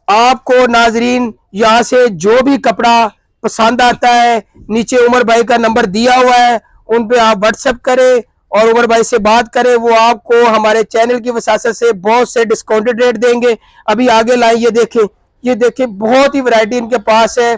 आपको नाजरीन यहाँ से जो भी कपड़ा पसंद आता है, नीचे उमर भाई का नंबर दिया हुआ है, उन पे आप व्हाट्सएप करें और उमर भाई से बात करें। वो आपको हमारे चैनल की वसासत से बहुत से डिस्काउंटेड रेट देंगे। अभी आगे लाए, ये देखें बहुत ही वैरायटी इनके पास है।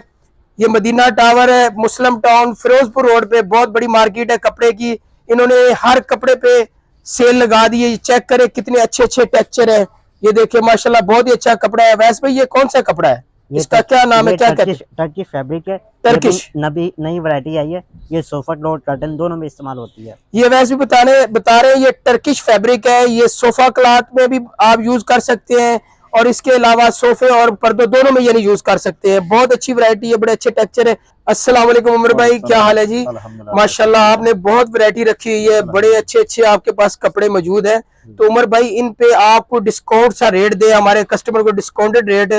ये मदीना टावर है, मुस्लिम टाउन, फिरोजपुर रोड पे बहुत बड़ी मार्केट है कपड़े की। इन्होंने हर कपड़े पे सेल लगा दी है। चेक करें कितने अच्छे अच्छे टेक्सचर है। ये देखिए माशाल्लाह बहुत ही अच्छा कपड़ा है। वैसे भाई ये कौन सा कपड़ा है, इसका क्या नाम है, क्या कहते हैं? टर्किश फैब्रिक है। टर्किश नबी नई वैरायटी आई है। ये सोफा क्लॉथ कर्टन दोनों में इस्तेमाल होती है। ये वैसे भी बता रहे हैं ये टर्किश फैब्रिक है। ये सोफा क्लॉथ में भी आप यूज कर सकते हैं और इसके अलावा सोफे और पर्दों दोनों में ये यूज कर सकते हैं। बहुत अच्छी वैरायटी है, बड़े अच्छे टेक्सचर है। अस्सलाम वालेकुम उमर भाई, क्या हाल है जी? माशाल्लाह आपने बहुत वैरायटी रखी हुई है, बड़े अच्छे अच्छे आपके पास कपड़े मौजूद हैं। तो उमर भाई इन पे आपको डिस्काउंट सा रेट दे, हमारे कस्टमर को डिस्काउंटेड रेट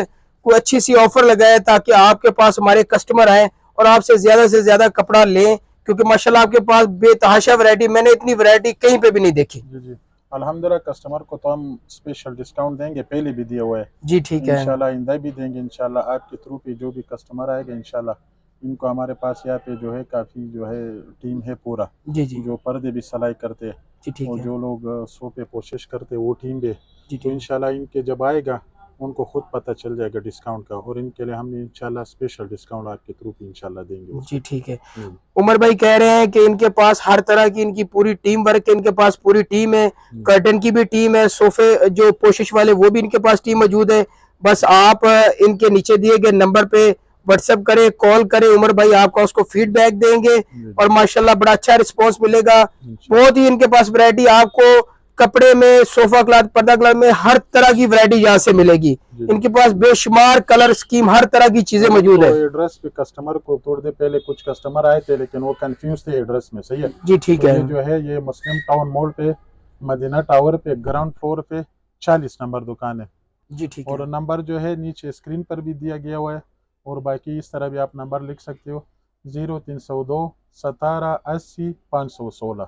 कोई अच्छी सी ऑफर लगाए ताकि आपके पास हमारे कस्टमर आए और आपसे से ज्यादा कपड़ा लें, क्योंकि माशाल्लाह आपके पास बेतहाशा वैरायटी, मैंने इतनी वैरायटी कहीं पे भी नहीं देखी। जी जी अल्हम्दुलिल्लाह, कस्टमर को तो हम स्पेशल डिस्काउंट देंगे, पहले भी दिया हुआ है जी ठीक है, इंशाल्लाह, आइंदा भी देंगे इंशाल्लाह। आपके थ्रू पे जो भी कस्टमर आएगा इंशाल्लाह, इनको हमारे पास यहाँ पे जो है काफ़ी जो है टीम है पूरा, जी जी जो पर्दे भी सिलाई करते हैं जी ठीक और है, जो लोग सोफे कोशिश करते हैं वो टीम भी है। जी तो ठीक इंशाल्लाह इनके जब आएगा उनको खुद पता चल जाएगा डिस्काउंट का, और इनके लिए हम इंशाल्लाह स्पेशल डिस्काउंट आपके थ्रू पे इंशाल्लाह देंगे जी उसको। ठीक है। उमर भाई कह रहे हैं कि इनके पास हर तरह की इनकी पूरी टीम वर्क है, इनके पास पूरी टीम है, कर्टन की भी टीम है, सोफे जो पोशिश वाले वो भी इनके पास टीम मौजूद है। बस आप इनके नीचे दिए गए नंबर पे व्हाट्सएप करें, कॉल करें, उमर भाई आपका उसको फीडबैक देंगे और माशाल्लाह बड़ा अच्छा रिस्पॉन्स मिलेगा। बहुत ही इनके पास वैरायटी आपको कपड़े में, सोफा क्लॉथ, पर्दा क्लॉथ में हर तरह की वैरायटी यहाँ से मिलेगी। इनके पास बेशुमार कलर स्कीम हर तरह की चीजें मौजूद है। एड्रेस पे कस्टमर को थोड़ी देर पहले कुछ कस्टमर आए थे लेकिन वो कंफ्यूज थे एड्रेस में, सही है जी ठीक तो है, ये जो है ये मुस्लिम टाउन मॉल पे मदीना टावर पे ग्राउंड फ्लोर पे 40 नंबर दुकान है। जी ठीक है, और नंबर जो है नीचे स्क्रीन पर भी दिया गया हुआ है, और बाकी इस तरह भी आप नंबर लिख सकते हो 0302 17 80 516,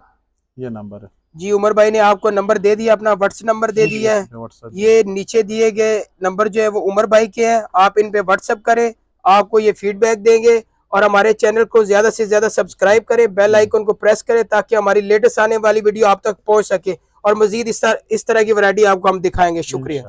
ये नंबर है। जी उमर भाई ने आपको नंबर दे दिया, अपना व्हाट्सएप नंबर दे दिया है। व्हाट्सएप ये नीचे दिए गए नंबर जो है वो उमर भाई के हैं, आप इन पे व्हाट्सएप करें, आपको ये फीडबैक देंगे। और हमारे चैनल को ज्यादा से ज्यादा सब्सक्राइब करें, बेल आइकन को प्रेस करें ताकि हमारी लेटेस्ट आने वाली वीडियो आप तक पहुंच सके और मजीद इस तरह की वैरायटी आपको हम दिखाएंगे। शुक्रिया।